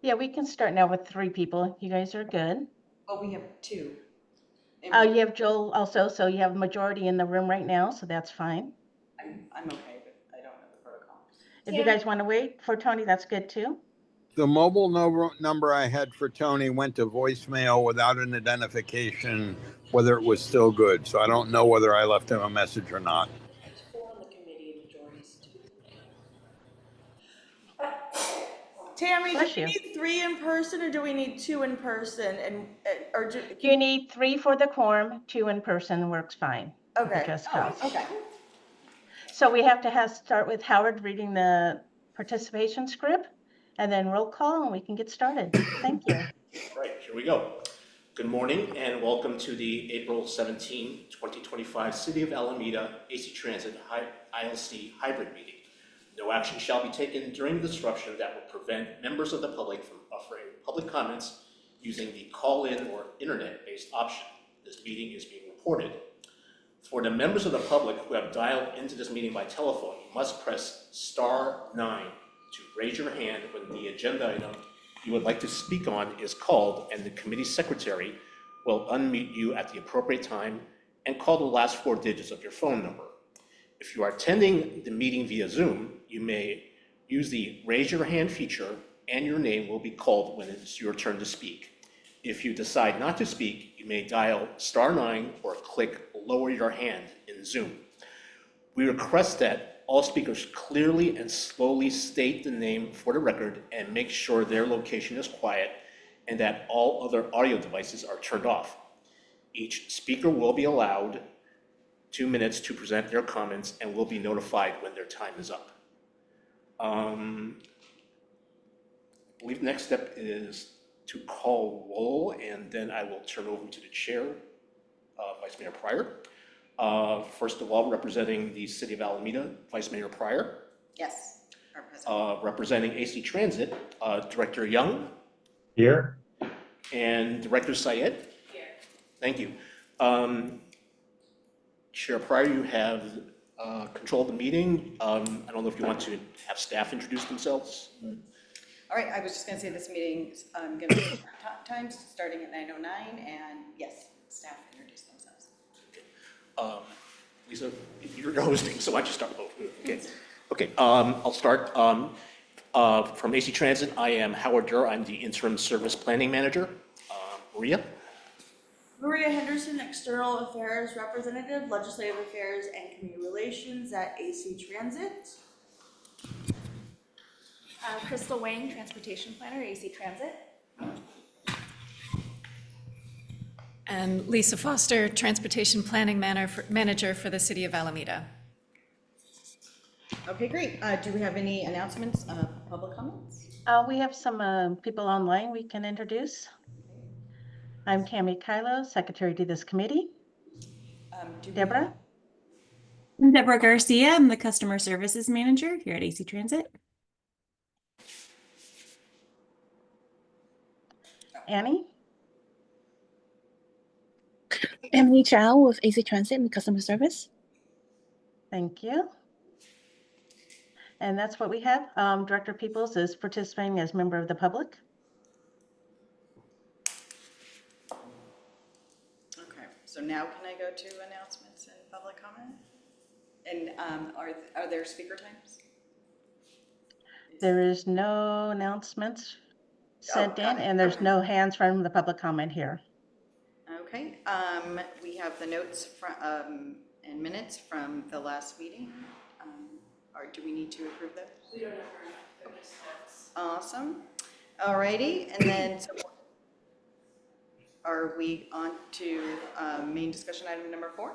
Yeah, we can start now with 3 people. You guys are good. Well, we have two. You have Joel also, so you have a majority in the room right now, so that's fine. I'm okay, but I don't know the protocol. If you guys want to wait for Tony, that's good too. The mobile number I had for Tony went to voicemail without an identification whether it was still good. So I don't know whether I left him a message or not. There's 4 on the committee and majorities 2. Tammy, do Bless we you. need 3 in person or do we need 2 in person? Or You need 3 for the quorum, 2 in person works fine. okay. Just cause. Okay. So we have to start with Howard reading the participation script and then roll call and we can get started. Thank you. All right, here we go. Good morning and welcome to the April 17, 2025 City of Alameda AC Transit ILC hybrid meeting. No action shall be taken during the disruption that will prevent members of the public from offering public comments using the call-in or internet-based option. This meeting is being recorded. For the members of the public who have dialed into this meeting by telephone, you must press *9 to raise your hand when the agenda item you would like to speak on is called, and the committee secretary will unmute you at the appropriate time and call the last 4 digits of your phone number. If you are attending the meeting via Zoom, you may use the raise your hand feature and your name will be called when it's your turn to speak. If you decide not to speak, you may dial *9 or click lower your hand in Zoom. We request that all speakers clearly and slowly state the name for the record and make sure their location is quiet and that all other audio devices are turned off. Each speaker will be allowed 2 minutes to present their comments and will be notified when their time is up. I believe the next step is to call roll, and then I will turn over to the chair, Vice Mayor Pryor. First of all, representing the City of Alameda, Vice Mayor Pryor. Yes, our president. Representing AC Transit, Director Young. Here. And Director Syed. Here. Thank you. Chair Pryor, you have control of the meeting. I don't know if you want to have staff introduce themselves. All right, I was just going to say this meeting is going to be times starting at 9:09, and yes, staff introduce themselves. Lisa, you're hosting, so why don't you start? Oh, okay. Okay, I'll start. From AC Transit, I am Howard Durr. I'm the Interim Service Planning Manager. Maria? Maria Henderson, External Affairs Representative, Legislative Affairs and Community Relations at AC Transit. Crystal Wayne, Transportation Planner, AC Transit. And Lisa Foster, Transportation Planning Manager for the City of Alameda. Okay, great. Do we have any announcements, public comments? We have some people online we can introduce. I'm Tammy Kylo, secretary to this committee. Deborah? I'm Deborah Garcia. I'm the Customer Services Manager here at AC Transit. Annie? Emily Chow with AC Transit and Customer Service. Thank you. And that's what we have. Director Peoples is participating as member of the public. Okay, so now can I go to announcements and public comment? And are there speaker times? There is no announcements sent in, and there's no hands from the public comment here. Okay, we have the notes from and minutes from the last meeting. Or do we need to approve those? We don't have Awesome. Alrighty, and then so are we on to main discussion item number 4?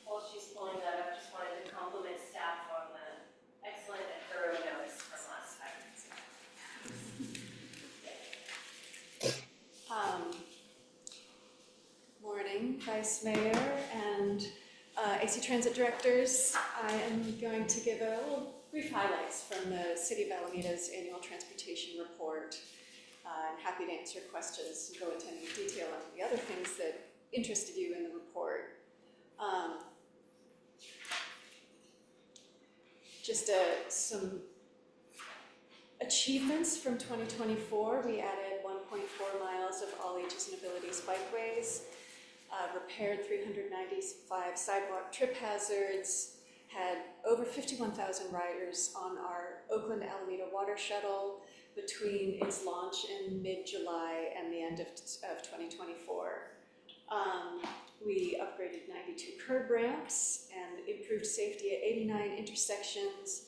While she's pulling that up, just wanted to compliment staff on the excellent and thorough notes from last time. Morning, Vice Mayor and AC Transit Directors. I am going to give a little brief highlights from the City of Alameda's annual transportation report. I'm happy to answer questions and go into any detail on the other things that interested you in the report. Just some achievements from 2024. We added 1.4 miles of all ages and abilities bikeways, repaired 395 sidewalk trip hazards, had over 51,000 riders on our Oakland Alameda water shuttle between its launch in mid-July and the end of 2024. We upgraded 92 curb ramps and improved safety at 89 intersections.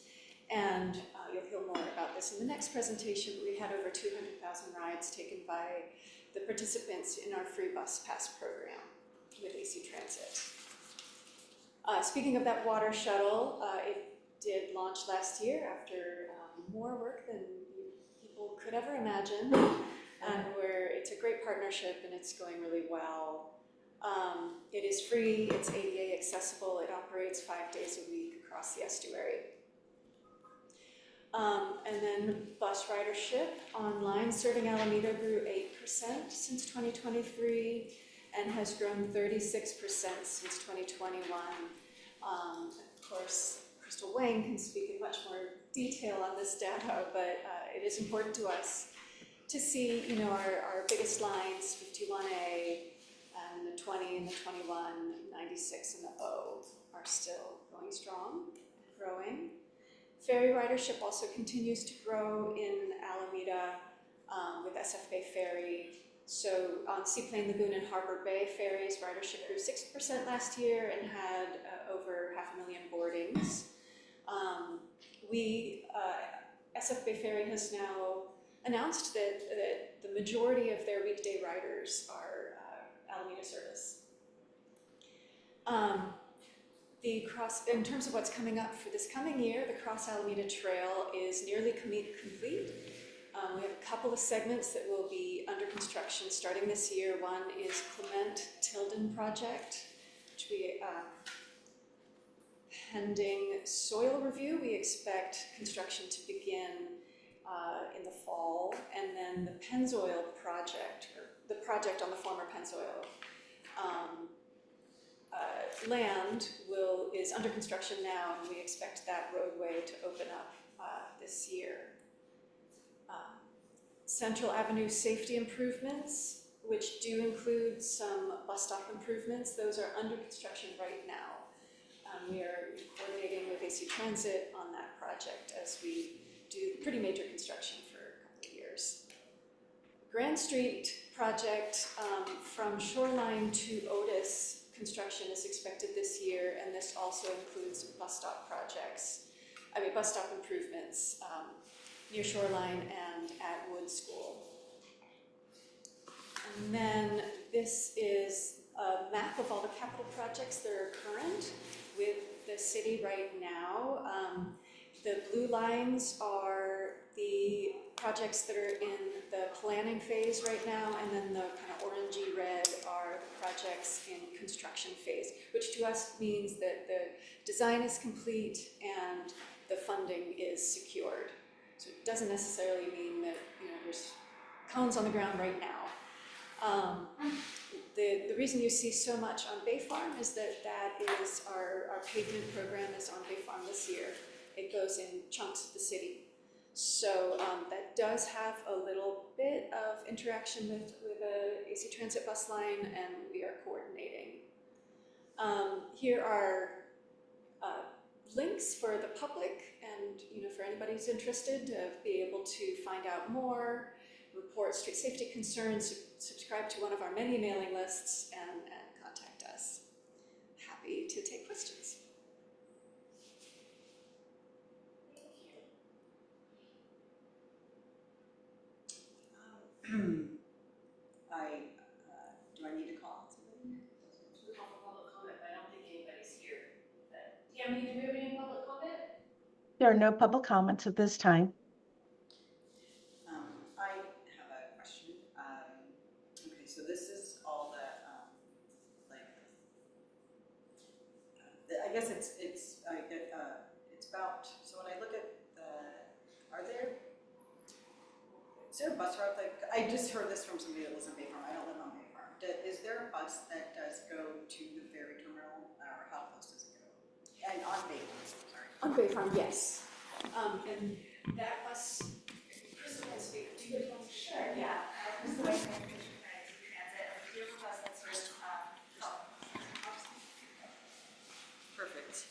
And you'll hear more about this in the next presentation, but we had over 200,000 rides taken by the participants in our free bus pass program with AC Transit. Speaking of that water shuttle, it did launch last year after more work than people could ever imagine, and it's a great partnership and it's going really well. It is free, it's ADA accessible, it operates 5 days a week across the estuary. And then bus ridership online serving Alameda grew 8% since 2023 and has grown 36% since 2021. Of course, Crystal Wang can speak in much more detail on this data, but it is important to us to see, our biggest lines, 51A, and the 20 and the 21, 96 and the O are still going strong, growing. Ferry ridership also continues to grow in Alameda with SF Bay Ferry. So on Seaplane Lagoon and Harbor Bay ferries, ridership grew 6% last year and had over 500,000 boardings. SF Bay Ferry has now announced that the majority of their weekday riders are Alameda service. In terms of what's coming up for this coming year, the Cross Alameda Trail is nearly complete. We have a couple of segments that will be under construction starting this year. One is Clement Tilden project, which we, pending soil review, we expect construction to begin in the fall. And then the Pennzoil project, or the project on the former Pennzoil land is under construction now, and we expect that roadway to open up this year. Central Avenue safety improvements, which do include some bus stop improvements, those are under construction right now. We are coordinating with AC Transit on that project as we do pretty major construction for a couple of years. Grand Street project from Shoreline to Otis, construction is expected this year, and this also includes bus stop improvements near Shoreline and at Wood School. And then this is a map of all the capital projects that are current with the city right now. The blue lines are the projects that are in the planning phase right now, and then the kind of orangey red are the projects in construction phase, which to us means that the design is complete and the funding is secured. So it doesn't necessarily mean that there's cones on the ground right now. The reason you see so much on Bay Farm is that is our pavement program is on Bay Farm this year. It goes in chunks of the city. So that does have a little bit of interaction with a AC Transit bus line, and we are coordinating. Here are links for the public and for anybody who's interested to be able to find out more, report street safety concerns, subscribe to one of our many mailing lists, and contact us. Happy to take questions. Do I need to call somebody? We call for public comment, but I don't think anybody's here. Tammy, do we have any public comment? There are no public comments at this time. I have a question. Okay, so this is all the, I guess it's about, so when I look at are there, Is there a bus route that, I just heard this from somebody that lives in Bay Farm, I don't live on Bay Farm. Is there a bus that does go to the ferry terminal, or how close does it go? And on Bay Farm, sorry. On Bay Farm, yes. And that bus, Crystal can speak to it. Sure, yeah. This is the West Transportation Transit, and we have a bus that serves, Perfect.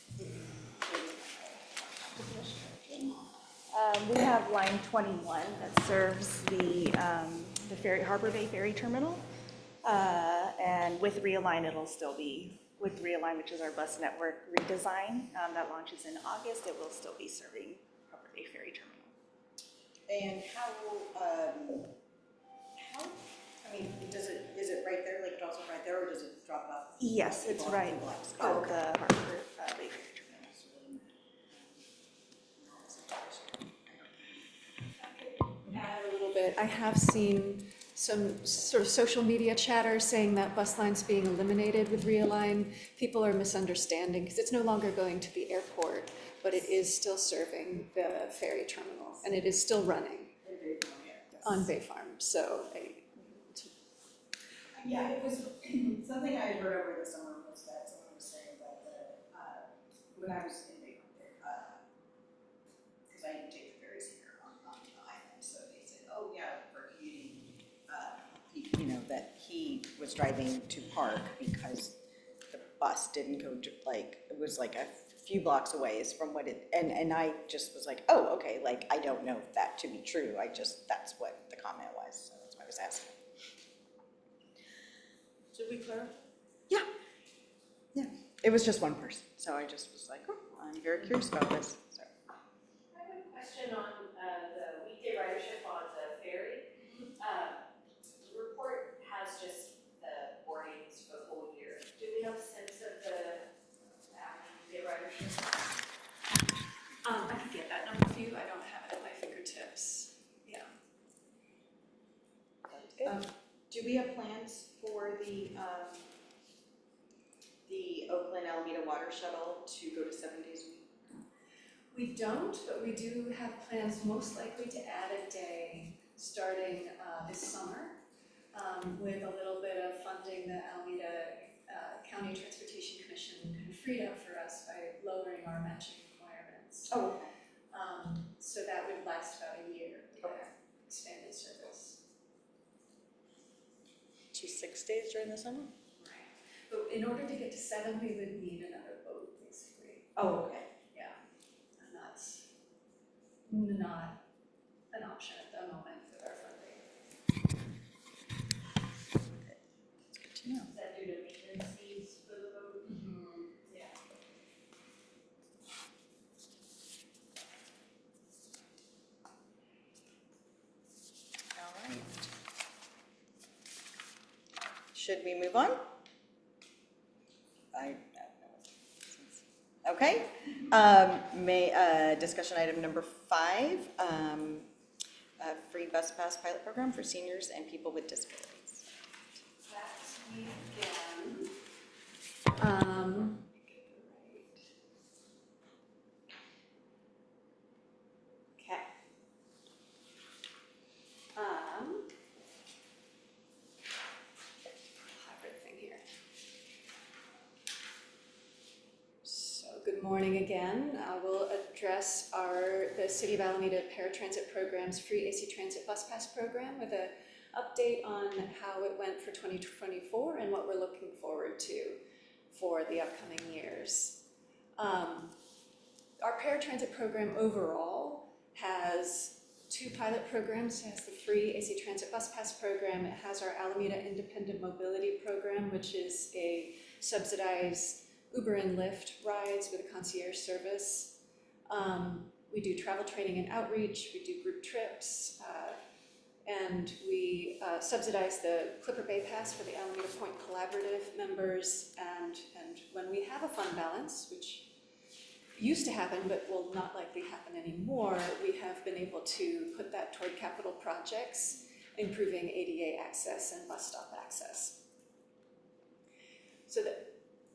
We have line 21 that serves the ferry, Harbor Bay Ferry Terminal. And with Realign, it'll still be, with Realign, which is our bus network redesign, that launches in August, it will still be serving Harbor Bay Ferry Terminal. And how, I mean, is it right there, like it also right there, or does it drop off? Yes, it's right at the Oh, okay. Harbor Bay Ferry Terminal. Add a little bit. I have seen some sort of social media chatter saying that bus line's being eliminated with Realign. People are misunderstanding because it's no longer going to the airport, but it is still serving the ferry terminal, and it is still running on Bay Farm. So Yeah, it was, something I had heard over the summer was that someone was saying that when I was in Bay Farm, because I take the ferries here on the island, so they said, oh yeah, for commuting, you know, that he was driving to park because the bus didn't go to, like, it was like a few blocks away is from what it, and I just was like, oh, okay, like, I don't know that to be true, that's what the comment was, so that's why I was asking. Should we clarify? Yeah. Yeah. It was just one person, so I just was like, oh, I'm very curious about this. So. I have a question on the weekday ridership on the ferry. The report has just the boardings for the whole year. Do we have a sense of the average weekday ridership? I can get that number for you. I don't have it at my fingertips. Yeah. Do we have plans for the Oakland Alameda water shuttle to go to 7 days a week? We don't, but we do have plans most likely to add a day starting this summer with a little bit of funding the Alameda County Transportation Commission kind of freed up for us by lowering our matching requirements. Oh, okay. So that would last about a year, expanded service. To 6 days during the summer? Right. But in order to get to 7, we would need another boat, basically. Oh, okay. Yeah. And that's not an option at the moment with our funding. Good to know. Is that due to maintenance fees for the boat? Yeah. All right. Should we move on? Okay. Discussion item number 5, free bus pass pilot program for seniors and people with disabilities. That's me again. Okay. Hybrid thing here. So good morning again. I will address the City of Alameda Paratransit Program's free AC Transit Bus Pass program with an update on how it went for 2024 and what we're looking forward to for the upcoming years. Our paratransit program overall has 2 pilot programs. It has the free AC Transit Bus Pass program. It has our Alameda Independent Mobility program, which is a subsidized Uber and Lyft rides with a concierge service. We do travel training and outreach. We do group trips. And we subsidize the Clipper Bay Pass for the Alameda Point Collaborative members. And when we have a fund balance, which used to happen but will not likely happen anymore, we have been able to put that toward capital projects, improving ADA access and bus stop access. So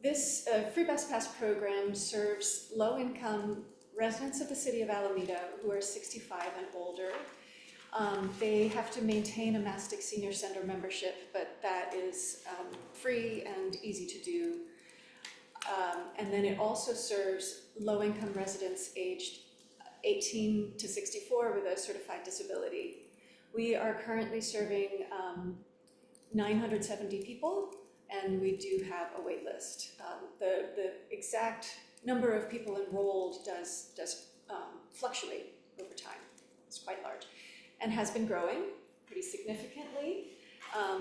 this free bus pass program serves low-income residents of the city of Alameda who are 65 and older. They have to maintain a Mastic Senior Center membership, but that is free and easy to do. And then it also serves low-income residents aged 18 to 64 with a certified disability. We are currently serving 970 people, and we do have a wait list. The exact number of people enrolled does fluctuate over time. It's quite large and has been growing pretty significantly.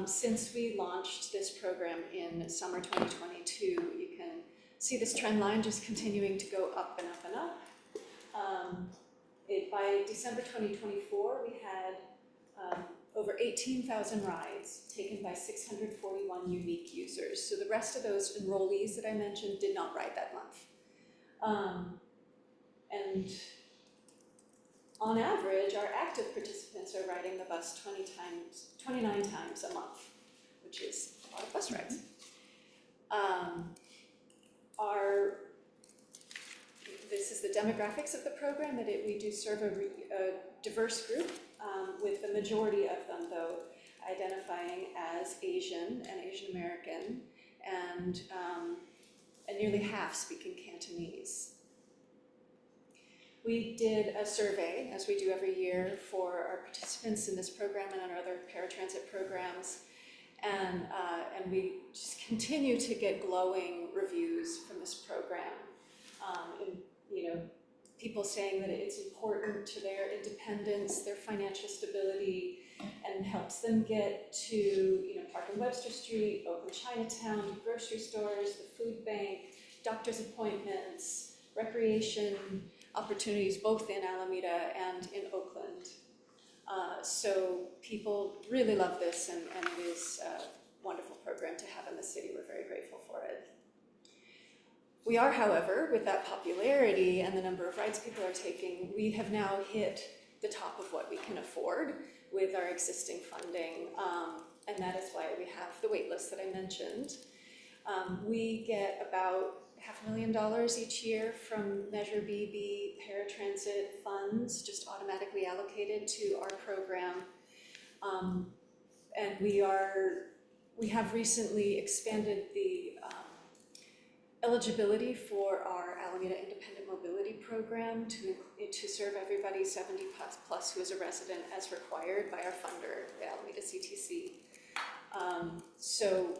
Since we launched this program in summer 2022, you can see this trend line just continuing to go up and up and up. By December 2024, we had over 18,000 rides taken by 641 unique users. So the rest of those enrollees that I mentioned did not ride that month. And on average, our active participants are riding the bus 29 times a month, which is a lot of bus rides. This is the demographics of the program, that we do serve a diverse group, with the majority of them, though, identifying as Asian and Asian American, and nearly half speaking Cantonese. We did a survey, as we do every year, for our participants in this program and on other paratransit programs, and we just continue to get glowing reviews from this program. People saying that it's important to their independence, their financial stability, and helps them get to Park and Webster Street, Oakland Chinatown, grocery stores, the food bank, doctor's appointments, recreation opportunities both in Alameda and in Oakland. So people really love this, and it is a wonderful program to have in the city. We're very grateful for it. We are, however, with that popularity and the number of rides people are taking, we have now hit the top of what we can afford with our existing funding, and that is why we have the wait list that I mentioned. We get about $500,000 each year from Measure BB paratransit funds, just automatically allocated to our program. And we have recently expanded the eligibility for our Alameda Independent Mobility Program to serve everybody 70 plus who is a resident as required by our funder, the Alameda CTC. So,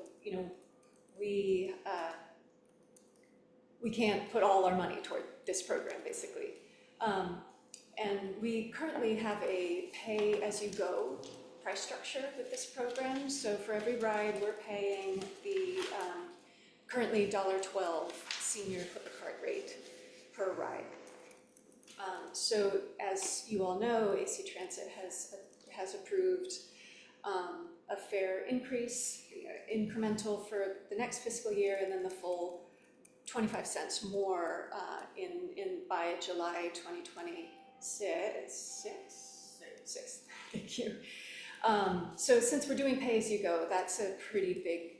we can't put all our money toward this program, basically. And we currently have a pay-as-you-go price structure with this program. So for every ride, we're paying the currently $1.12 senior clip-a-cart rate per ride. So as you all know, AC Transit has approved a fare increase, incremental for the next fiscal year, and then the full 25 cents more by July 2026. Thank you. So since we're doing pay-as-you-go, that's a pretty big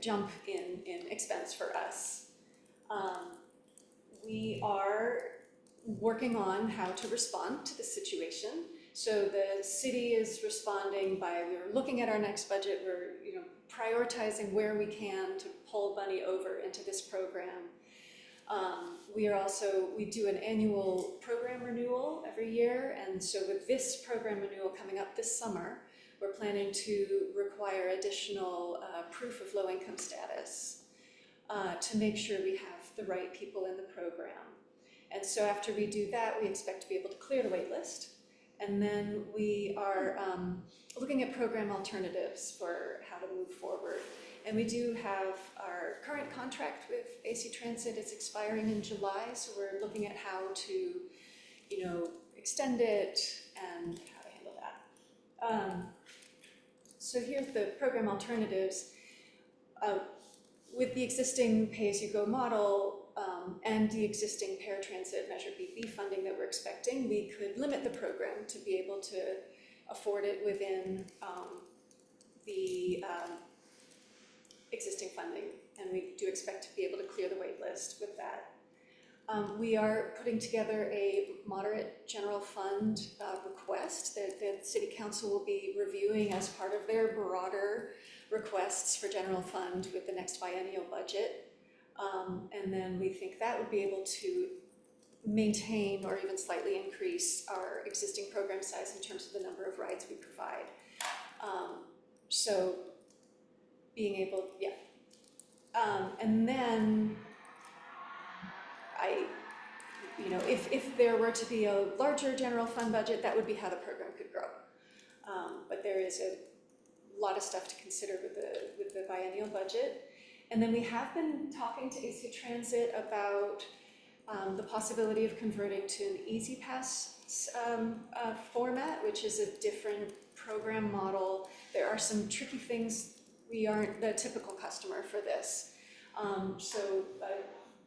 jump in expense for us. We are working on how to respond to the situation. So the city is responding we're looking at our next budget, we're prioritizing where we can to pull money over into this program. We do an annual program renewal every year, and so with this program renewal coming up this summer, we're planning to require additional proof of low-income status to make sure we have the right people in the program. And so after we do that, we expect to be able to clear the wait list. And then we are looking at program alternatives for how to move forward. And we do have our current contract with AC Transit is expiring in July, so we're looking at how to, extend it and how to handle that. So here's the program alternatives. With the existing pay-as-you-go model and the existing paratransit Measure BB funding that we're expecting, we could limit the program to be able to afford it within the existing funding, and we do expect to be able to clear the wait list with that. We are putting together a moderate general fund request that the City Council will be reviewing as part of their broader requests for general fund with the next biennial budget. And then we think that would be able to maintain or even slightly increase our existing program size in terms of the number of rides we provide. So being able, yeah. And then if there were to be a larger general fund budget, that would be how the program could grow. But there is a lot of stuff to consider with the biennial budget. And then we have been talking to AC Transit about the possibility of converting to an Easy Pass format, which is a different program model. There are some tricky things. We aren't the typical customer for this.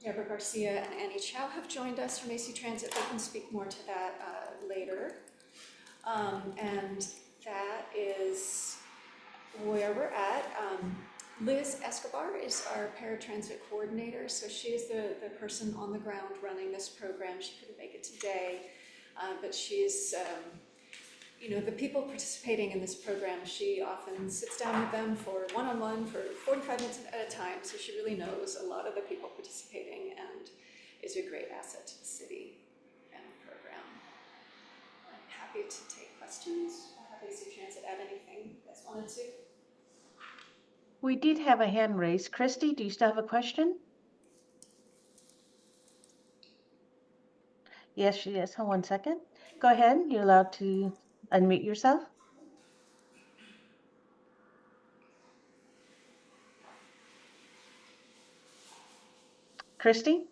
Deborah Garcia and Annie Chow have joined us from AC Transit. They can speak more to that later. And that is where we're at. Liz Escobar is our paratransit coordinator, so she is the person on the ground running this program. She couldn't make it today, but she's, the people participating in this program, she often sits down with them for one-on-one for 45 minutes at a time, so she really knows a lot of the people participating and is a great asset to the city and the program. I'm happy to take questions. I'll have AC Transit add anything you guys wanted to. We did have a hand raised. Christy, do you still have a question? Yes, she is. Hold 1 second. Go ahead. You're allowed to unmute yourself. Christy?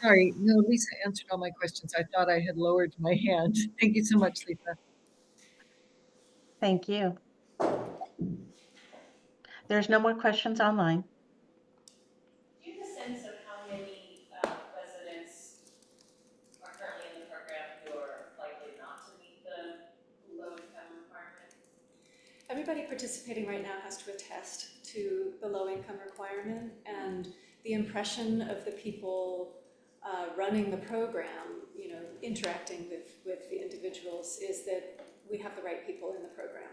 Sorry, no, Lisa answered all my questions. I thought I had lowered my hand. Thank you so much, Lisa. Thank you. There's no more questions online. Do you have a sense of how many residents are currently in the program who are likely not to meet the low income requirement? Everybody participating right now has to attest to the low income requirement, and the impression of the people running the program, interacting with the individuals, is that we have the right people in the program.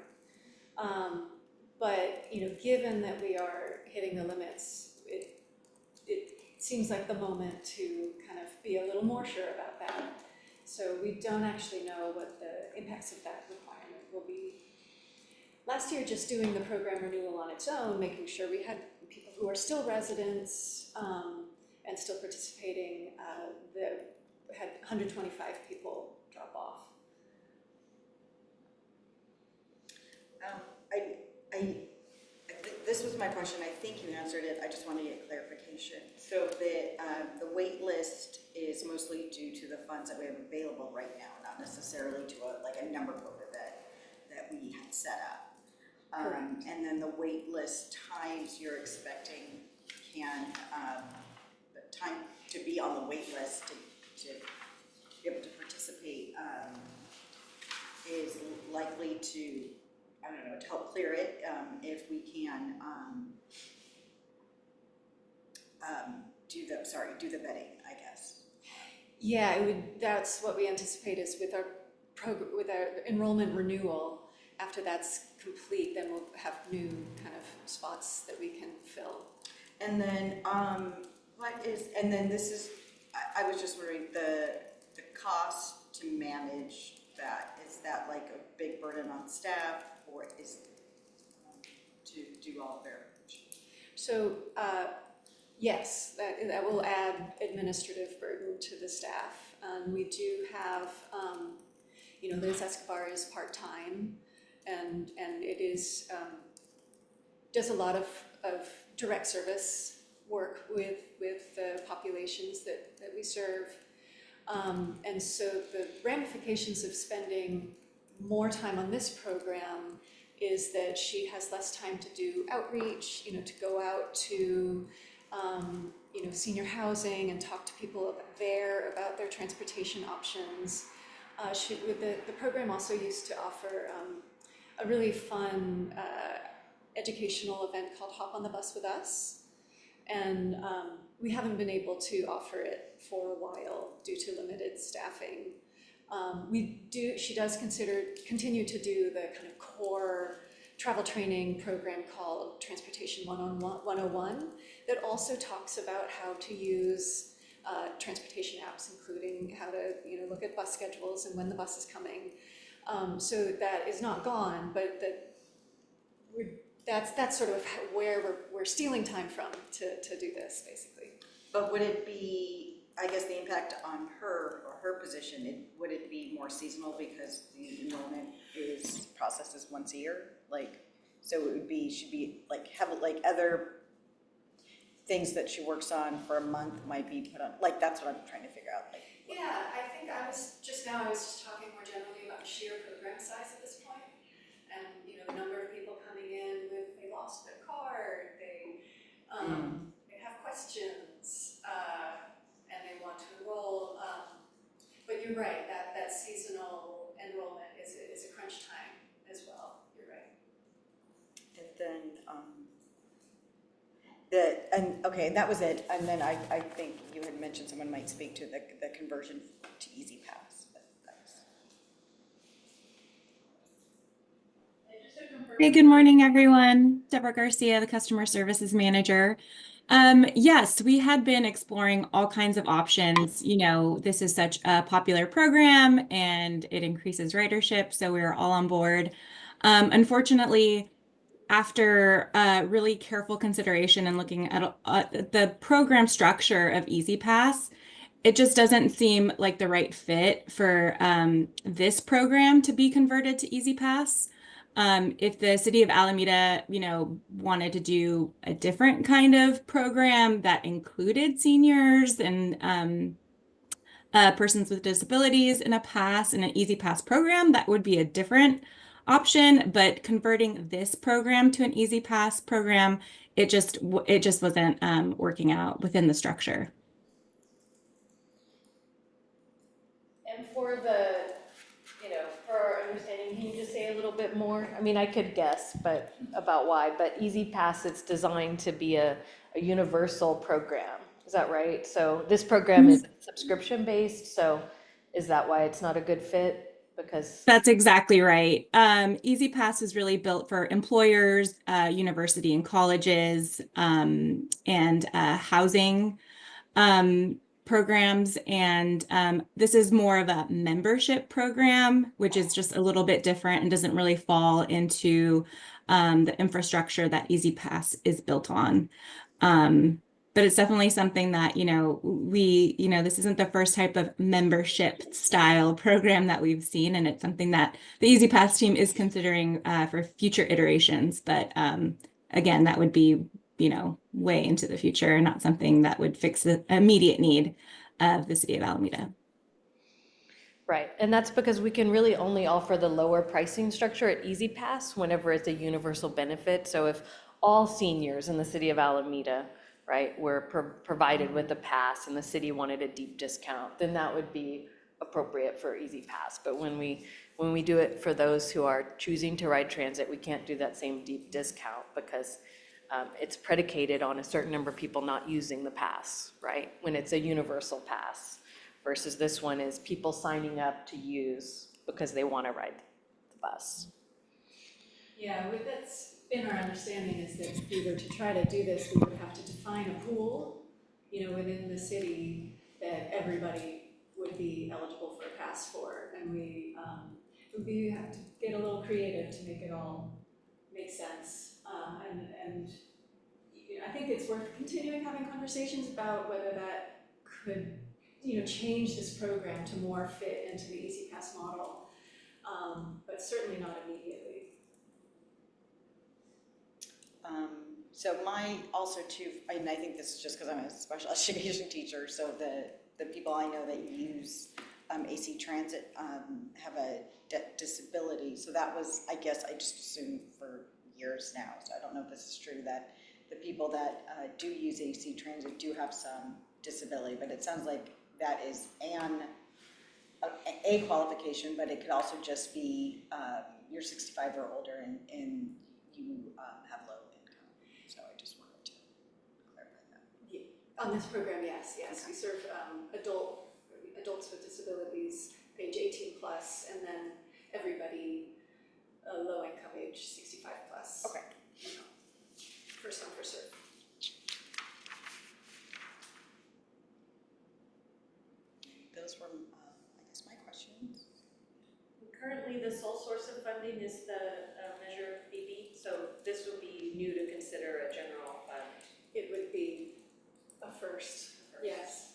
But given that we are hitting the limits, it seems like the moment to kind of be a little more sure about that. So we don't actually know what the impacts of that requirement will be. Last year, just doing the program renewal on its own, making sure we had people who are still residents and still participating, had 125 people drop off. This was my question. I think you answered it. I just want to get clarification. So the wait list is mostly due to the funds that we have available right now, not necessarily to a number quota that we had set up. And then the wait list times you're expecting the time to be on the wait list to be able to participate is likely to, I don't know, to help clear it, if we can do the vetting, I guess. Yeah, that's what we anticipate is with our enrollment renewal. After that's complete, then we'll have new kind of spots that we can fill. And then this is, I was just wondering, the cost to manage that, is that like a big burden on staff, or is to do all verification? So yes, that will add administrative burden to the staff. We do have, Liz Escobar is part-time, and it is, does a lot of direct service work with the populations that we serve. And so the ramifications of spending more time on this program is that she has less time to do outreach, to go out to, senior housing and talk to people there about their transportation options. The program also used to offer a really fun educational event called Hop on the Bus with Us. And we haven't been able to offer it for a while due to limited staffing. She does continue to do the kind of core travel training program called Transportation 101 that also talks about how to use transportation apps, including how to look at bus schedules and when the bus is coming. So that is not gone, but that's sort of where we're stealing time from to do this, basically. But would it be, I guess the impact on her or her position, would it be more seasonal because the enrollment processed once a year? Like, so it should be like other things that she works on for a month might be put on, like that's what I'm trying to figure out. Like, yeah, I think I was just talking more generally about the sheer program size at this point. And the number of people coming in with they lost their card, they have questions, and they want to enroll. But you're right, that seasonal enrollment is a crunch time as well. You're right. and then that was it. And then I think you had mentioned someone might speak to the conversion to Easy Pass. But Hey, good morning, everyone. Deborah Garcia, the Customer Services Manager. Yes, we had been exploring all kinds of options. This is such a popular program and it increases ridership, so we were all on board. Unfortunately, after really careful consideration and looking at the program structure of Easy Pass, it just doesn't seem like the right fit for this program to be converted to Easy Pass. If the city of Alameda, wanted to do a different kind of program that included seniors and persons with disabilities in a pass, in an Easy Pass program, that would be a different option. But converting this program to an Easy Pass program, it just wasn't working out within the structure. And for for our understanding, can you just say a little bit more? I mean, I could guess, but about why, but Easy Pass, it's designed to be a universal program. Is that right? So this program is subscription-based, so is that why it's not a good fit? Because That's exactly right. Easy Pass is really built for employers, university and colleges, and housing programs. And this is more of a membership program, which is just a little bit different and doesn't really fall into the infrastructure that Easy Pass is built on. But it's definitely something that, this isn't the first type of membership style program that we've seen. And it's something that the Easy Pass team is considering for future iterations. But again, that would be, way into the future, not something that would fix the immediate need of the city of Alameda. right, and that's because we can really only offer the lower pricing structure at Easy Pass whenever it's a universal benefit. So if all seniors in the city of Alameda, right, were provided with a pass and the city wanted a deep discount, then that would be appropriate for Easy Pass. But when we do it for those who are choosing to ride transit, we can't do that same deep discount because it's predicated on a certain number of people not using the pass, right? When it's a universal pass. Versus this one is people signing up to use because they want to ride the bus. Yeah, that's been our understanding, is that if we were to try to do this, we would have to define a pool, within the city that everybody would be eligible for a pass for. And we have to get a little creative to make it all make sense. And I think it's worth continuing having conversations about whether that could change this program to more fit into the Easy Pass model, but certainly not immediately. So also too, and I think this is just because I'm a special education teacher, so the people I know that use AC Transit have a disability. So that was, I guess, I just assumed for years now, so I don't know if this is true, that the people that do use AC Transit do have some disability, but it sounds like that is a qualification, but it could also just be you're 65 or older and you have low income. So I just wanted to clarify that. On this program, yes. We serve adults with disabilities, age 18 plus, and then everybody low income age 65 plus. Okay. First come, first serve. Those were, I guess, my questions. Currently, the sole source of funding is the Measure BB, so this would be new to consider a general fund. It would be a first. Yes.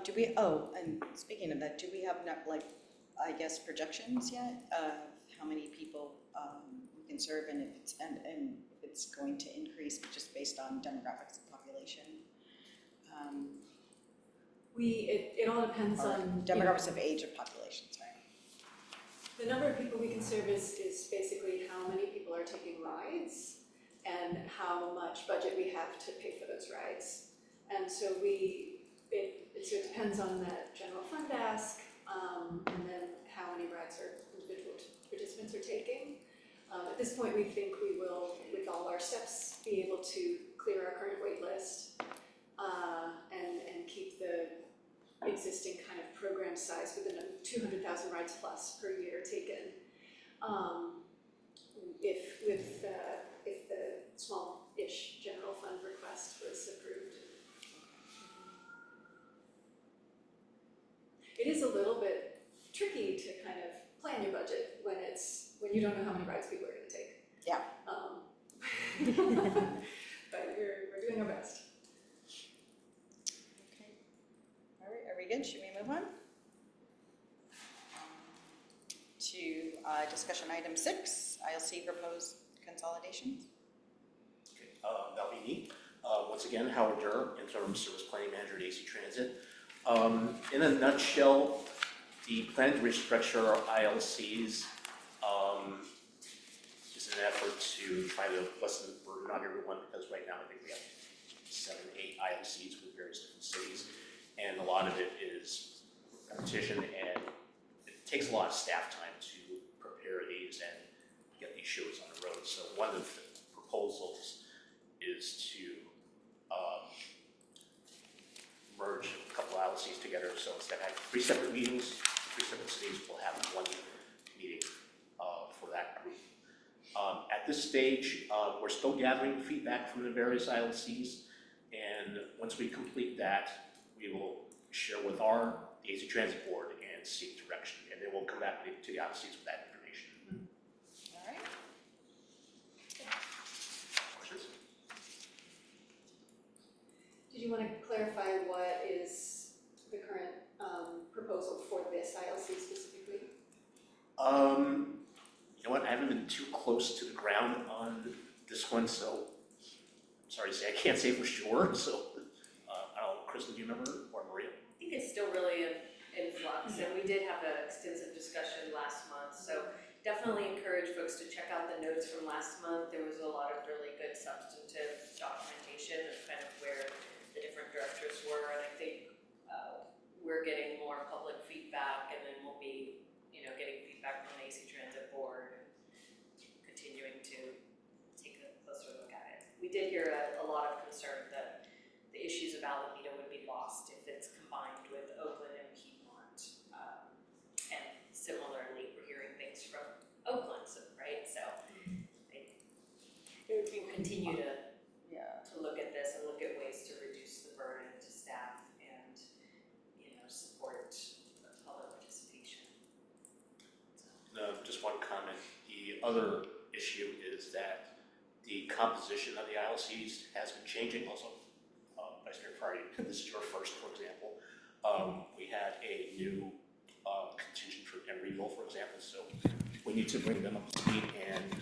Do we, and speaking of that, do we have I guess projections yet of how many people we can serve and if it's going to increase just based on demographics of population? It all depends on Demographics of age of population, sorry. The number of people we can serve is basically how many people are taking rides and how much budget we have to pay for those rides. And so it depends on that general fund ask, and then how many rides individual participants are taking. At this point, we think we will, with all our steps, be able to clear our current wait list and keep the existing kind of program size within 200,000 rides plus per year taken. If the small-ish general fund request was approved. It is a little bit tricky to kind of plan your budget when you don't know how many rides people are going to take. Yeah. But we're doing our best. Okay. All right, are we good? Should we move on? To discussion item 6, ILC proposed consolidations. Okay, that'll be me. Once again, Howard Durr, Interim Service Planning Manager at AC Transit. In a nutshell, the plan to restructure our ILCs is an effort to try to lessen the burden on everyone, because right now I think we have 7, 8 ILCs with various different cities, and a lot of it is repetition, and it takes a lot of staff time to prepare these and get these shows on the road. So one of the proposals is to merge a couple of ILCs together, so instead of having 3 separate meetings, 3 separate cities will have 1 meeting for that group. At this stage, we're still gathering feedback from the various ILCs, and once we complete that, we will share with the AC Transit Board and seek direction, and then we'll come back to the ILCs with that information. All right. Questions? Did you want to clarify what is the current proposal for this ILC specifically? You know what, I haven't been too close to the ground on this one, so I'm sorry to say I can't say for sure, so I don't know, Kristen, do you remember, or Maria? I think it's still really in flux, and we did have an extensive discussion last month, so definitely encourage folks to check out the notes from last month. There was a lot of really good substantive documentation of kind of where the different directors were, and I think we're getting more public feedback, and then we'll be, getting feedback from the AC Transit Board and continuing to take a closer look at it. We did hear a lot of concern that the issues of Alameda would be lost if it's combined with Oakland and Piedmont. And similarly, we're hearing things from Oakland, right? So we continue to look at this and look at ways to reduce the burden to staff and support public participation. Just one comment. The other issue is that the composition of the ILCs has been changing also. Vice Mayor Fardy, this is your first, for example. We had a new contingent for Emeryville, for example, so we need to bring them up to speed, and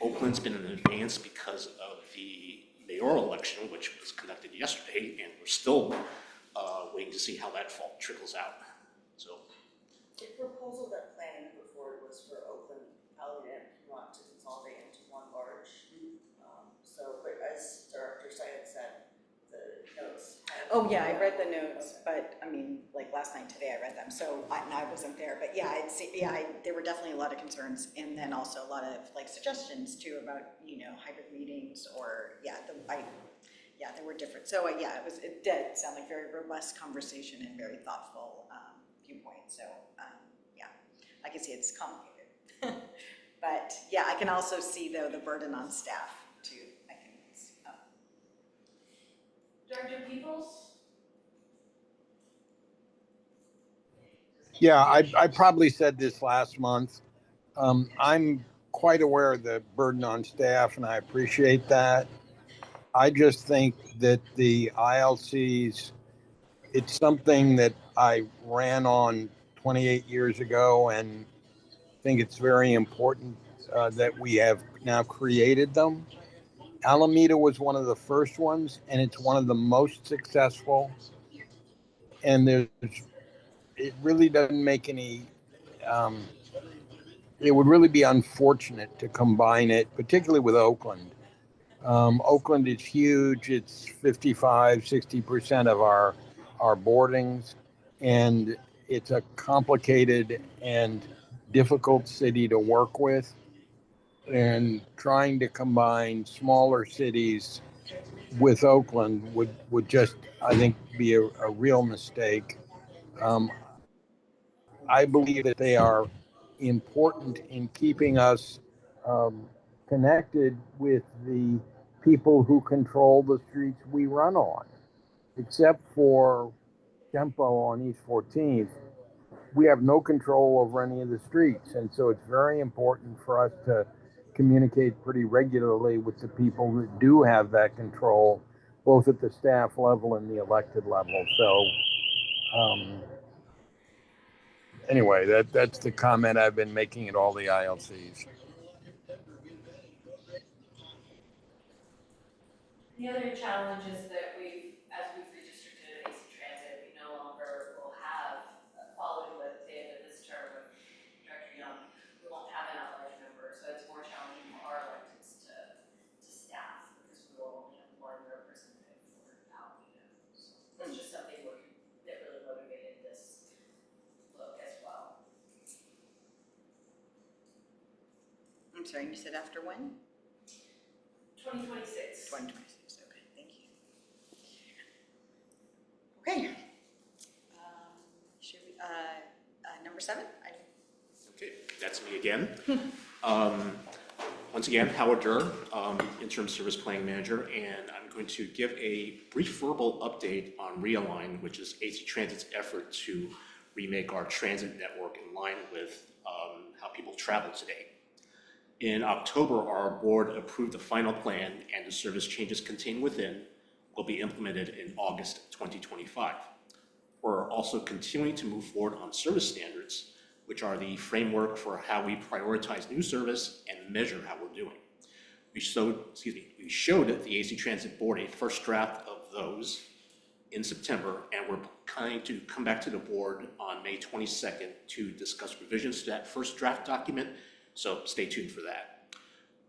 Oakland's been in advance because of the mayoral election, which was conducted yesterday, and we're still waiting to see how that trickles out. So The proposal that planning put forward was for Oakland, Alameda, and Piedmont to consolidate into one large. But as Director Syed said, the notes have Oh, yeah, I read the notes, but I mean, like last night, today I read them, so I wasn't there, but yeah, there were definitely a lot of concerns, and then also a lot of like suggestions too about, hybrid meetings or, there were different, so it did sound like very robust conversation and very thoughtful viewpoint, so, yeah, I can see it's complicated. But yeah, I can also see though the burden on staff too, I can, Director Peoples? Yeah, I probably said this last month. I'm quite aware of the burden on staff, and I appreciate that. I just think that the ILCs, it's something that I ran on 28 years ago, and think it's very important that we have now created them. Alameda was one of the first ones, and it's one of the most successful. And it really doesn't make any. It would really be unfortunate to combine it, particularly with Oakland. Oakland is huge. It's 55-60% of our boardings, and it's a complicated and difficult city to work with. And trying to combine smaller cities with Oakland would just, I think, be a real mistake. Um, I believe that they are important in keeping us um, connected with the people who control the streets we run on. Except for Tempo on East 14th, we have no control over any of the streets. And so it's very important for us to communicate pretty regularly with the people that do have that control, both at the staff level and the elected level. So, anyway, that's the comment I've been making at all the ILCs. The other challenge is that as we've redistricted AC Transit, we no longer will have, following the end of this term of Director Young, we won't have an at-large member, so it's more challenging for our electeds to staff, because we will only have one representative for Alameda. So that's just something that really motivated this look as well. I'm sorry, you said after when? 2026. 2026, okay, thank you. Okay. Should we, number 7? Okay, that's me again. Once again, Howard Durr, Interim Service Planning Manager, and I'm going to give a brief verbal update on Realign, which is AC Transit's effort to remake our transit network in line with how people travel today. In October, our board approved the final plan, and the service changes contained within will be implemented in August 2025. We're also continuing to move forward on service standards, which are the framework for how we prioritize new service and measure how we're doing. We showed the AC Transit Board a first draft of those in September, and we're planning to come back to the board on May 22nd to discuss revisions to that first draft document, so stay tuned for that.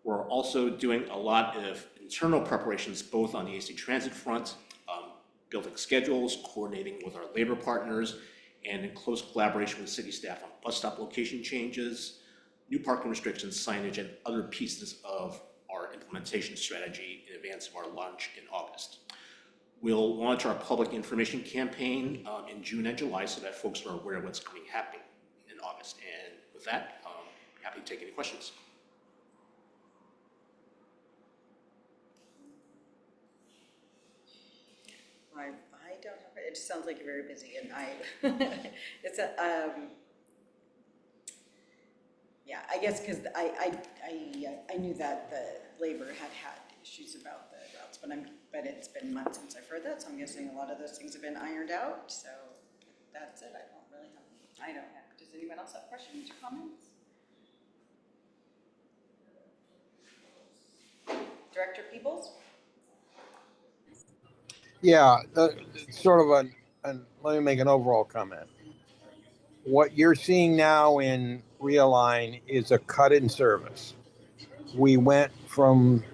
We're also doing a lot of internal preparations, both on the AC Transit front, building schedules, coordinating with our labor partners, and in close collaboration with city staff on bus stop location changes, new parking restrictions, signage, and other pieces of our implementation strategy in advance of our launch in August. We'll launch our public information campaign in June and July so that folks are aware of what's happening in August. And with that, happy to take any questions. I don't have it. It just sounds like you're very busy, and it's a, yeah, I guess because I knew that the labor had issues about the routes, but it's been months since I've heard that, so I'm guessing a lot of those things have been ironed out. So that's it. I don't have. Does anyone else have questions or comments? Director Peoples? Yeah, sort of let me make an overall comment. What you're seeing now in Realign is a cut in service. We went from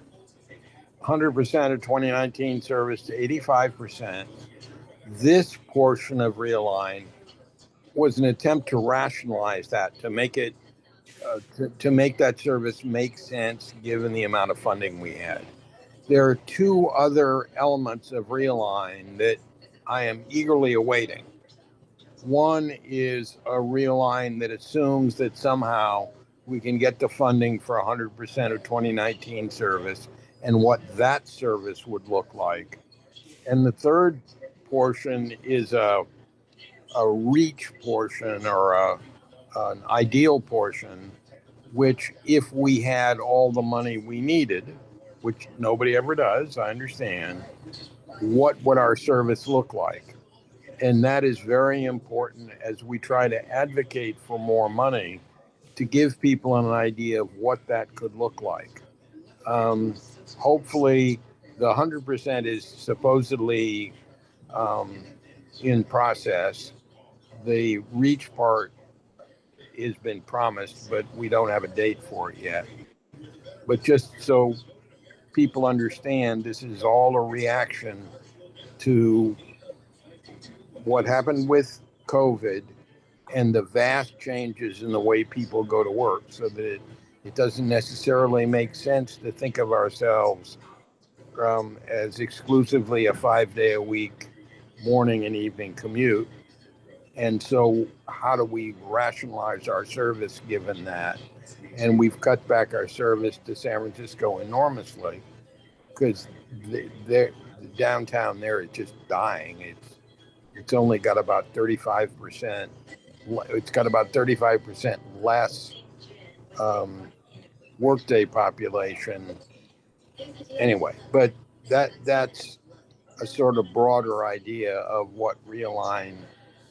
100% of 2019 service to 85%. This portion of Realign was an attempt to rationalize that, to make it, to make that service make sense given the amount of funding we had. There are two other elements of Realign that I am eagerly awaiting. One is a Realign that assumes that somehow we can get the funding for 100% of 2019 service and what that service would look like. And the third portion is a reach portion or an ideal portion, which if we had all the money we needed, which nobody ever does, I understand, what would our service look like? And that is very important as we try to advocate for more money to give people an idea of what that could look like. Um, Hopefully, the 100% is supposedly um, in process. The reach part has been promised, but we don't have a date for it yet. But just so people understand, this is all a reaction to what happened with COVID and the vast changes in the way people go to work, so that it doesn't necessarily make sense to think of ourselves as exclusively a 5 day a week morning and evening commute. And so, how do we rationalize our service given that? And we've cut back our service to San Francisco enormously because the downtown there is just dying. It's only got about 35%. It's got about 35% less workday population. Anyway, but that's a sort of broader idea of what Realign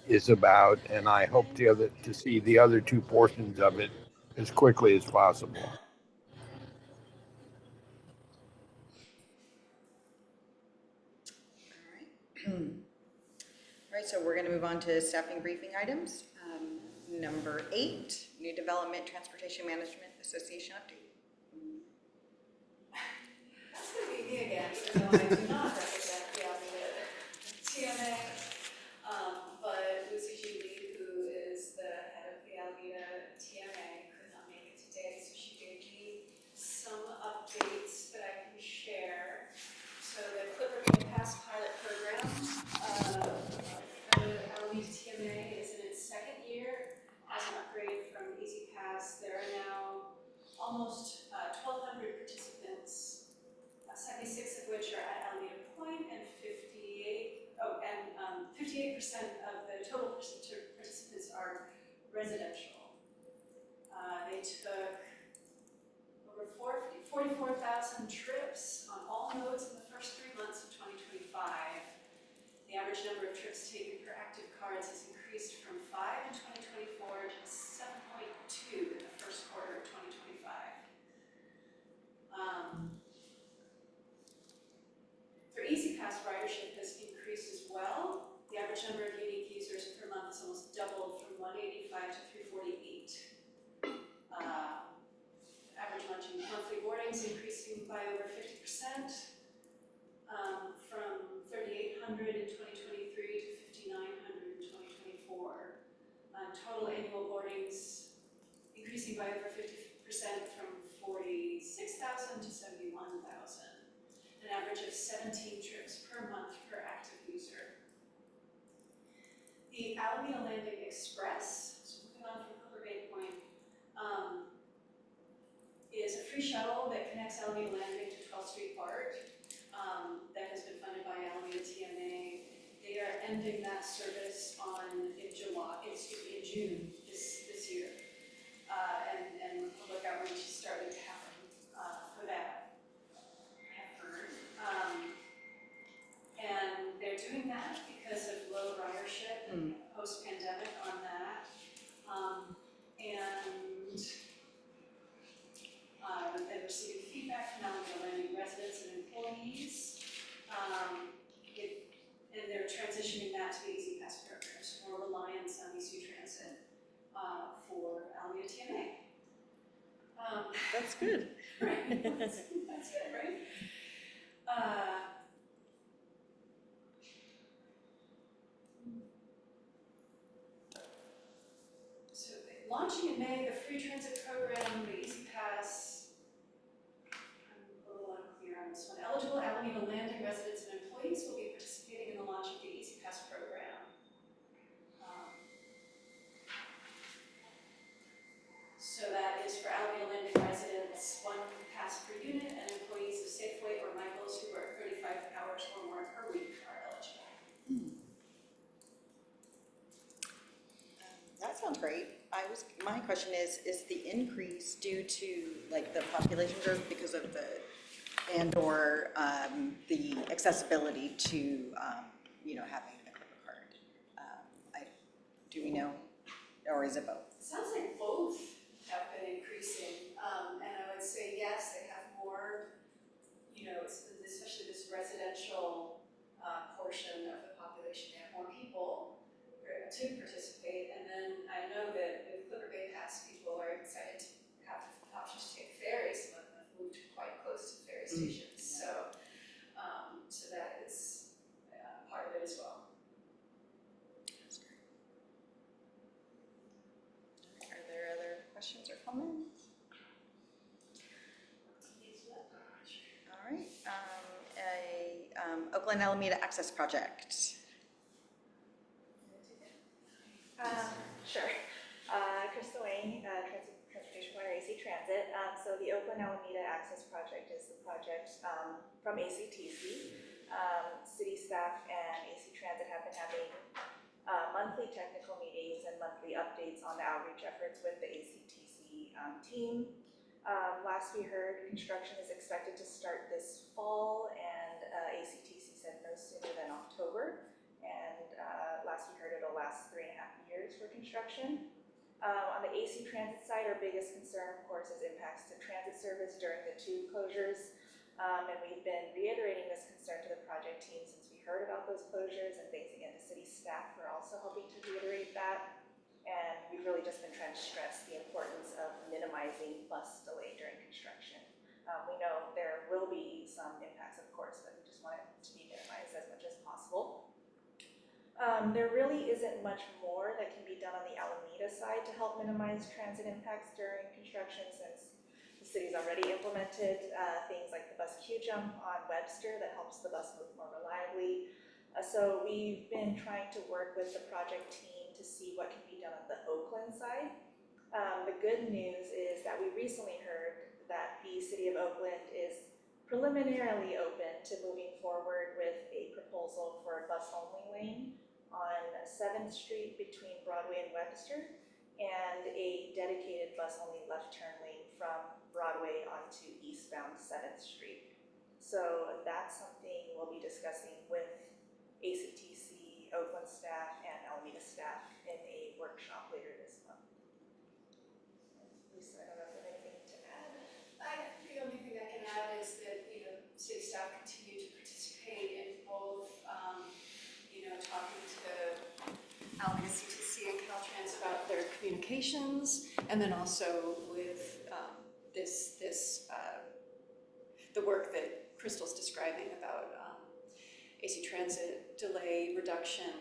is about, and I hope to see the other two portions of it as quickly as possible. All right, so we're going to move on to staffing briefing items. Number 8, New Development Transportation Management Association update. That's gonna be me again, even though I do not represent the Alameda TMA. But Lucy Julie, who is the head of the Alameda TMA, could not make it today, so she gave me some updates that I can share. So the Clipper Game Pass pilot program, the Alameda TMA is in its second year as an upgrade from Easy Pass. There are now almost 1,200 participants, 76 of which are at Alameda Point, and 58% of the total participants are residential. They took over 44,000 trips on all modes in the first 3 months of 2025. The average number of trips taken per active cards has increased from 5 in 2024 to 7.2 in the first quarter of 2025. For Easy Pass, ridership has increased as well. The average number of unique users per month has almost doubled from 185 to 348. Average monthly boardings increasing by over 50%, from 3,800 in 2023 to 5,900 in 2024. Total annual boardings increasing by over 50% from 46,000 to 71,000. An average of 17 trips per month per active user. The Alameda Landing Express, so moving on from Clipper Bay Point, is a free shuttle that connects Alameda Landing to 12th Street BART that has been funded by Alameda TMA. They are ending that service in June this year. And public outreach is starting to happen for that. I have heard. And they're doing that because of low ridership post-pandemic on that. And receiving feedback from Alameda Landing residents and employees. And they're transitioning that to the Easy Pass program, so more reliance on ECU Transit for Alameda TMA. That's good. Right, that's good, right? sounds great. My question is the increase due to like the population growth because of the, and or the accessibility to, having a credit card? Do we know, or is it both? It sounds like both have been increasing, and I would say yes, they have more, especially this residential portion of the population, they have more people to participate, and then I know that with Clipper Bay Pass, people are excited to have the option to take the ferry. Some of them have moved quite close to ferry stations, so that is part of it as well. Are there other questions or comments? All right, Oakland Alameda Access Project. Sure. Crystal Wayne, Transportation Planner, AC Transit. So the Oakland Alameda Access Project is the project from ACTC. City staff and AC Transit have been having monthly technical meetings and monthly updates on the outreach efforts with the ACTC team. Last we heard, construction is expected to start this fall, and ACTC said no sooner than October. And last we heard, it'll last 3.5 years for construction. On the AC Transit side, our biggest concern, of course, is impacts to transit service during the tube closures. And we've been reiterating this concern to the project team since we heard about those closures, and thanks again to city staff for also helping to reiterate that. And we've really just been trying to stress the importance of minimizing bus delay during construction. We know there will be some impacts, of course, but we just want it to be minimized as much as possible. There really isn't much more that can be done on the Alameda side to help minimize transit impacts during construction, since the city's already implemented things like the bus queue jump on Webster that helps the bus move more reliably. So we've been trying to work with the project team to see what can be done on the Oakland side. The good news is that we recently heard that the City of Oakland is preliminarily open to moving forward with a proposal for a bus-only lane on 7th Street between Broadway and Webster, and a dedicated bus-only left turn lane from Broadway onto eastbound 7th Street. So that's something we'll be discussing with ACTC, Oakland staff, and Alameda staff in a workshop later this month. Lisa, I don't know if you have anything to add. The only thing I can add is that, city staff continue to participate in both, talking to Alameda CTC and Caltrans about their communications, and then also with the work that Crystal's describing about AC Transit delay reduction.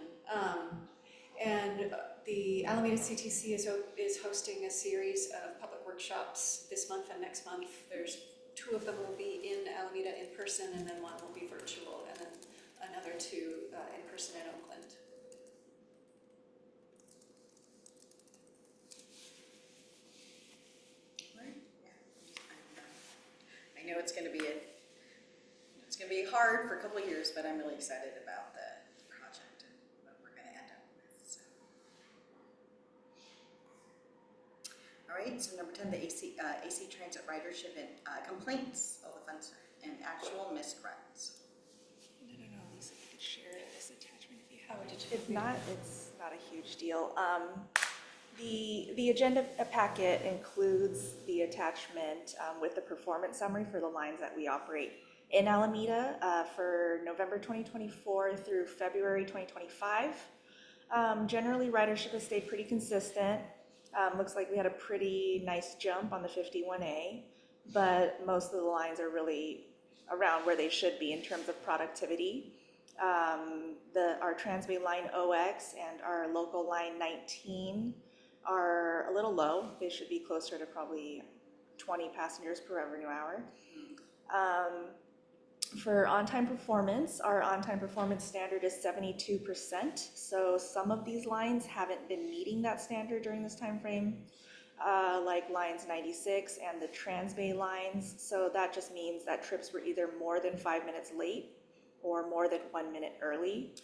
And the Alameda CTC is hosting a series of public workshops this month and next month. There's 2 of them will be in Alameda in person, and then 1 will be virtual, and then another 2 in person in Oakland. I know it's going to be hard for a couple of years, but I'm really excited about the project and what we're going to end up with. So. All right, so number 10, the AC Transit ridership and complaints, all the fun stuff, and actual missed rides. I don't know, Lisa, you could share this attachment if you have it. It's not a huge deal. The agenda packet includes the attachment with the performance summary for the lines that we operate in Alameda for November 2024 through February 2025. Generally, ridership has stayed pretty consistent. Looks like we had a pretty nice jump on the 51A, but most of the lines are really around where they should be in terms of productivity. Our Transbay line OX and our local line 19 are a little low. They should be closer to probably 20 passengers per revenue hour. For on-time performance, our on-time performance standard is 72%. So some of these lines haven't been meeting that standard during this time frame, like lines 96 and the Transbay lines. So that just means that trips were either more than 5 minutes late or more than 1 minute early.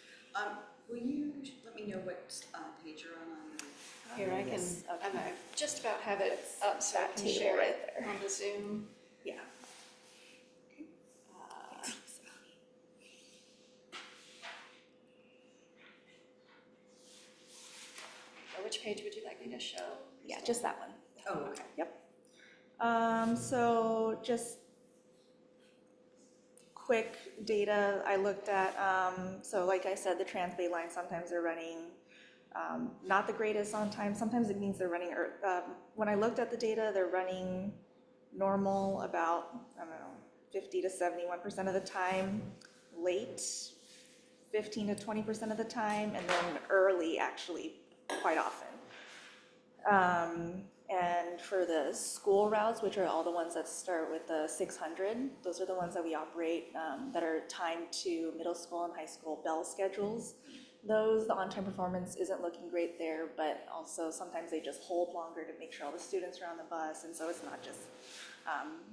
Will you let me know what page you're on the Here, I can, Yes, okay. I just about have it up so I That can table share right it there. on the Zoom. Yeah. Which page would you like me to show? Yeah, just that one. Oh, okay. Yep. So just quick data I looked at. So like I said, the Transbay line, sometimes they're running not the greatest on time. Sometimes it means they're running, when I looked at the data, they're running normal about, I don't know, 50 to 71% of the time, late 15 to 20% of the time, and then early actually quite often. And for the school routes, which are all the ones that start with the 600, those are the ones that we operate that are timed to middle school and high school bell schedules. Those, the on-time performance isn't looking great there, but also sometimes they just hold longer to make sure all the students are on the bus, and so it's not just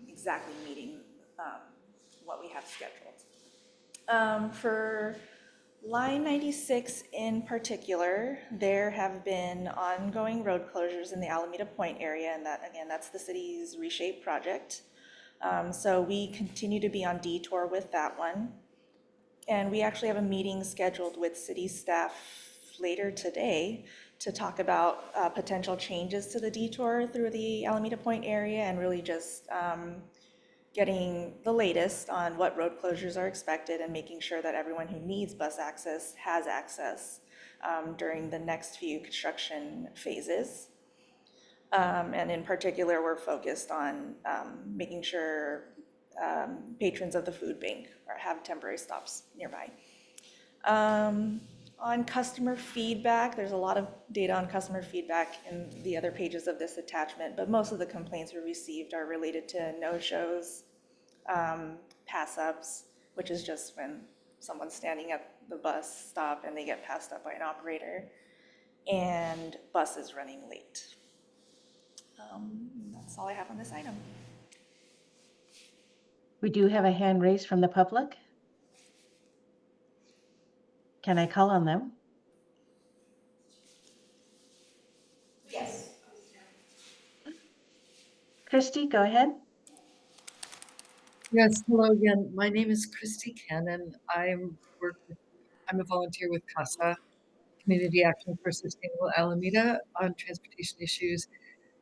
exactly meeting what we have scheduled. For Line 96 in particular, there have been ongoing road closures in the Alameda Point area, and that, again, that's the city's Reshape project. So we continue to be on detour with that one. And we actually have a meeting scheduled with city staff later today to talk about potential changes to the detour through the Alameda Point area and really just getting the latest on what road closures are expected and making sure that everyone who needs bus access has access during the next few construction phases. And in particular, we're focused on making sure patrons of the food bank have temporary stops nearby. On customer feedback, there's a lot of data on customer feedback in the other pages of this attachment, but most of the complaints we received are related to no-shows, pass-ups, which is just when someone's standing at the bus stop and they get passed up by an operator, and buses running late. That's all I have on this item. We do have a hand raised from the public. Can I call on them? Yes. Christy, go ahead. Yes, hello again. My name is Christy Cannon. I'm a volunteer with CASA, Community Action for Sustainable Alameda, on transportation issues.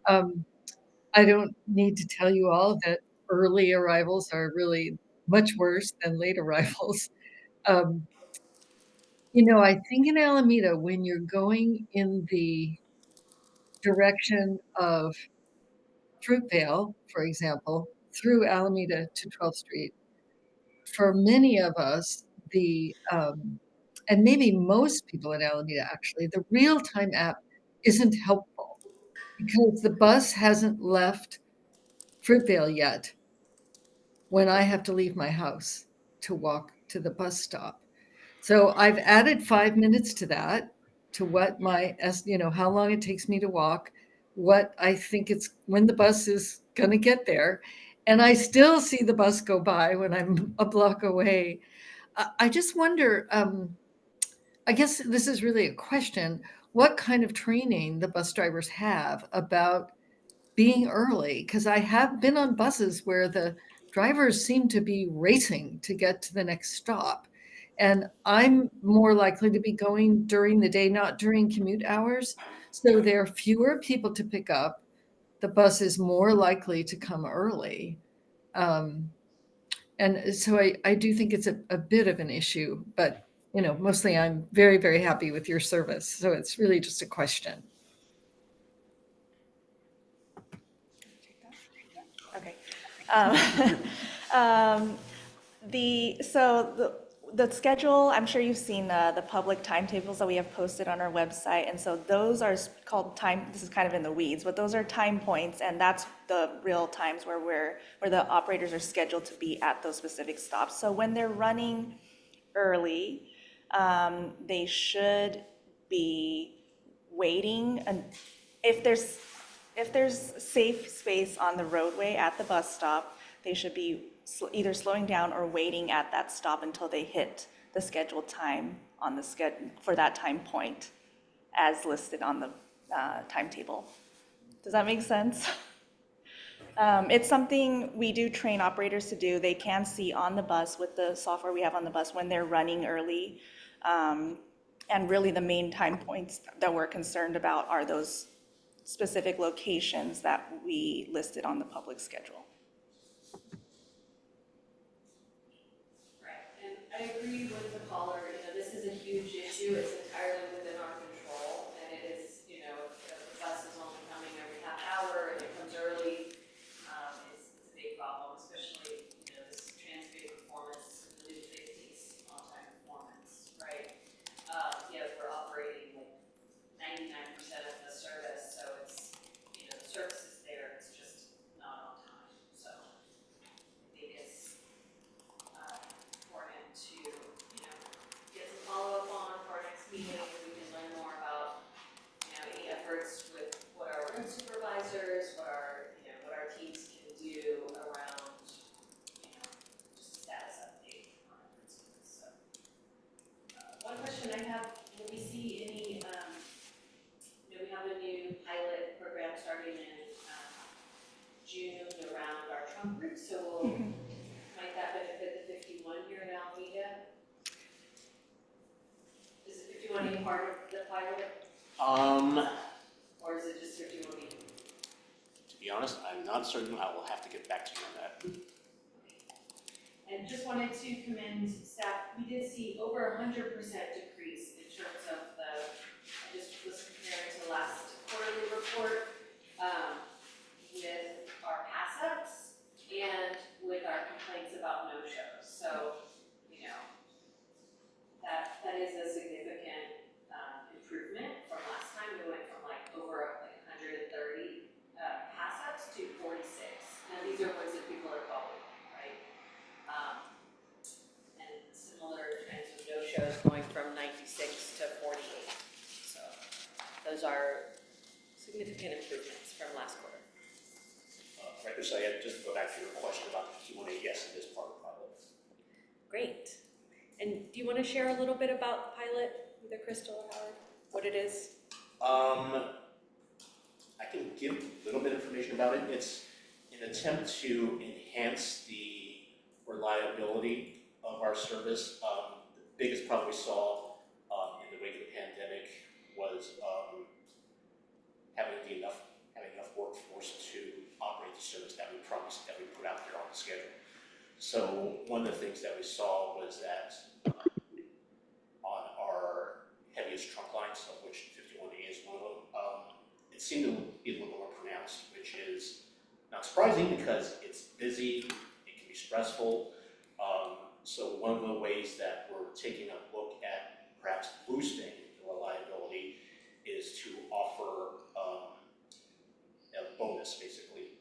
I don't need to tell you all that early arrivals are really much worse than late arrivals. Um, I think in Alameda, when you're going in the direction of Fruitvale, for example, through Alameda to 12th Street, for many of us, and maybe most people in Alameda actually, the real-time app isn't helpful because the bus hasn't left Fruitvale yet when I have to leave my house to walk to the bus stop. So I've added 5 minutes to that, to what how long it takes me to walk, what I think it's when the bus is going to get there. And I still see the bus go by when I'm a block away. I just wonder, I guess this is really a question, what kind of training the bus drivers have about being early? Because I have been on buses where the drivers seem to be racing to get to the next stop. And I'm more likely to be going during the day, not during commute hours. So there are fewer people to pick up. The bus is more likely to come early. And so I do think it's a bit of an issue, but mostly I'm very, very happy with your service. So it's really just a question. Okay. Um, the schedule, I'm sure you've seen the public timetables that we have posted on our website, and so those are called time. This is kind of in the weeds, but those are time points, and that's the real times where the operators are scheduled to be at those specific stops. So when they're running early, they should be waiting, and if there's safe space on the roadway at the bus stop, they should be either slowing down or waiting at that stop until they hit the scheduled time on the schedule for that time point as listed on the timetable. Does that make sense? It's something we do train operators to do. They can see on the bus with the software we have on the bus when they're running early. And really the main time points that we're concerned about are those specific locations that we listed on the public schedule. Right, and I agree with the caller, this is a huge issue, it's entirely within our control, and it is, if the bus is only coming every half hour and it comes early, it's a big problem, especially, this transit performance, the new 50s on-time performance, right? We're operating like 99% of the service, so it's, the service is there, it's just not on time, so I think it's important to, get some follow-up on for our next meeting, so we can learn more about, any efforts with what our room supervisors, what our teams can do around, just a status update on efforts. So, one question I have, will we see any, we have a new pilot program starting in June around our trunk route, so might that benefit the 51 here in Alameda? Is it 51 even part of the pilot? Or is it just 51 even? To be honest, I'm not certain. I will have to get back to you on that. And just wanted to commend staff. We did see over 100% decrease in terms of I just was comparing to last quarterly report with our pass-ups and with our complaints about no-shows. So, that is a significant improvement from last time. We went from over 130 pass-ups to 46. Now these are ones that people are calling, right? And similar trends of no-shows going from 96 to 48. So those are significant improvements from last quarter. Right, so I had just to go back to your question about the Q&A. Yes, it is part of the pilot. Great. And do you want to share a little bit about the pilot, either Crystal or Howard, what it is? I can give a little bit of information about it. It's an attempt to enhance the reliability of our service. The biggest problem we saw in the wake of the pandemic was having enough workforce to operate the service that we promised, that we put out there on the schedule. So one of the things that we saw was that on our heaviest trunk lines, of which 51A is one of them, it seemed to be a little more pronounced, which is not surprising because it's busy, it can be stressful. So one of the ways that we're taking a look at perhaps boosting the reliability is to offer a bonus, basically,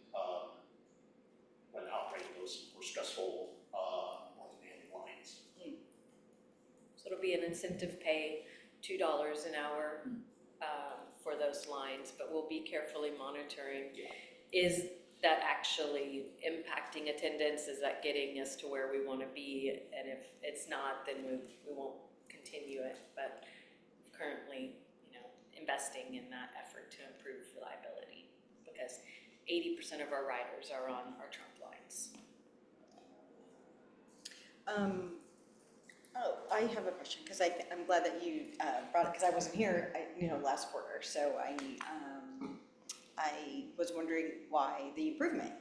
when operating those more stressful, more demanding lines. So it'll be an incentive pay, $2 an hour for those lines, but we'll be carefully monitoring. Is that actually impacting attendance? Is that getting us to where we want to be? And if it's not, then we won't continue it. But currently, investing in that effort to improve reliability, because 80% of our riders are on our trunk lines. I have a question because I'm glad that you brought it because I wasn't here, last quarter. So I was wondering why the improvement,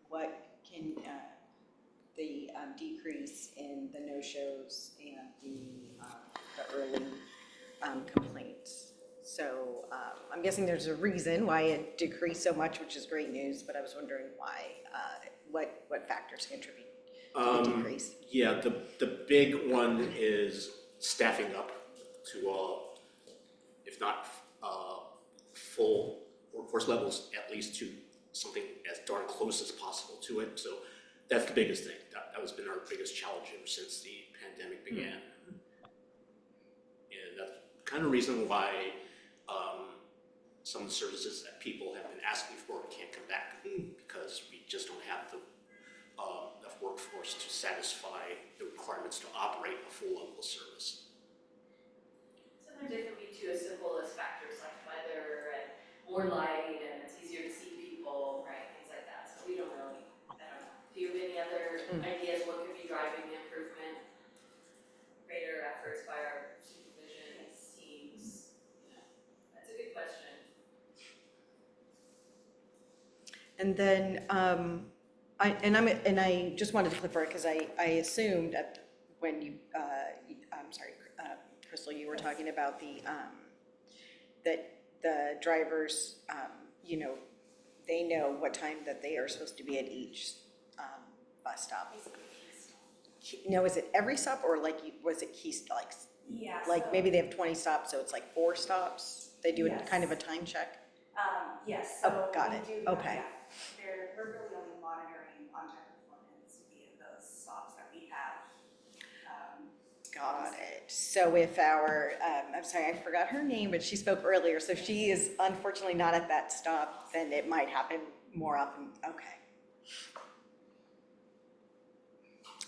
what can the decrease in the no-shows and the early complaints. So I'm guessing there's a reason why it decreased so much, which is great news. But I was wondering why, what factors contribute to the decrease? Yeah, the big one is staffing up to, if not full workforce levels, at least to something as darn close as possible to it. So that's the biggest thing. That has been our biggest challenge ever since the pandemic began. And that's kind of the reason why some of the services that people have been asking for can't come back, because we just don't have the enough workforce to satisfy the requirements to operate a full level of service. Sometimes it can be too as simple as factors like And then, I just wanted to clarify, because I assumed when you, I'm sorry, Crystal, you were talking about that the drivers, they know what time that they are supposed to be at each bus stop. No, is it every stop, or was it key, Yeah. maybe they have 20 stops, so it's like 4 stops? They do kind of a time check? Yes, Oh, so got we it. do, Okay. we're really only monitoring on-time performance via those stops that we have. Got it. So if I'm sorry, I forgot her name, but she spoke earlier, so if she is unfortunately not at that stop, then it might happen more often. Okay.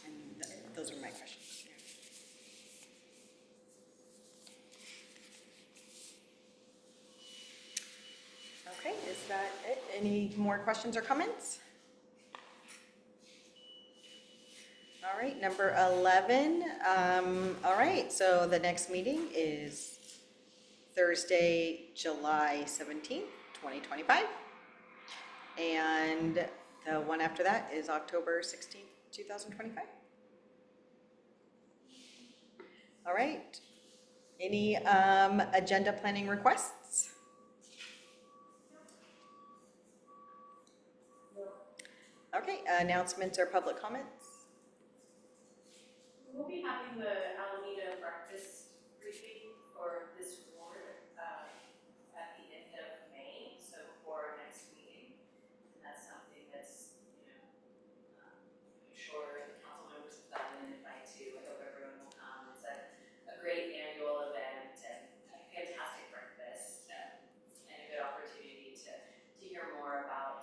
And those are my questions. Okay, is that it? Any more questions or comments? All right, number 11. All right, so the next meeting is Thursday, July 17th, 2025. And the one after that is October 16th, 2025. All right. Any agenda planning requests? Okay, announcements or public comments? We'll be having the Alameda breakfast briefing for this ward at the end of May, so before our next meeting. And that's something that's, I'm sure the council members have gotten an invite to. I hope everyone will come. It's a great annual event and a fantastic breakfast and a good opportunity to hear more about,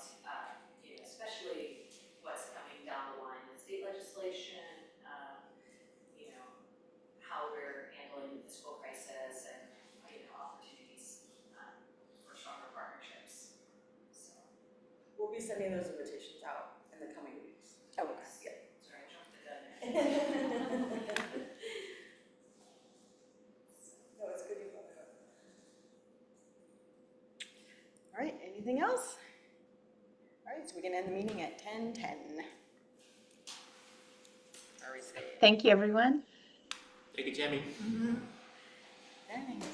especially what's coming down the line in state legislation, how we're handling the fiscal crisis and, opportunities for stronger partnerships. So. We'll be sending those invitations out in the coming weeks. Oh, okay. Yeah. Sorry, I jumped the gun there. No, it's good you brought it up. All right, anything else? All right, so we can end the meeting at 10:10. Thank you, everyone. Thank you, Tammy. Thanks.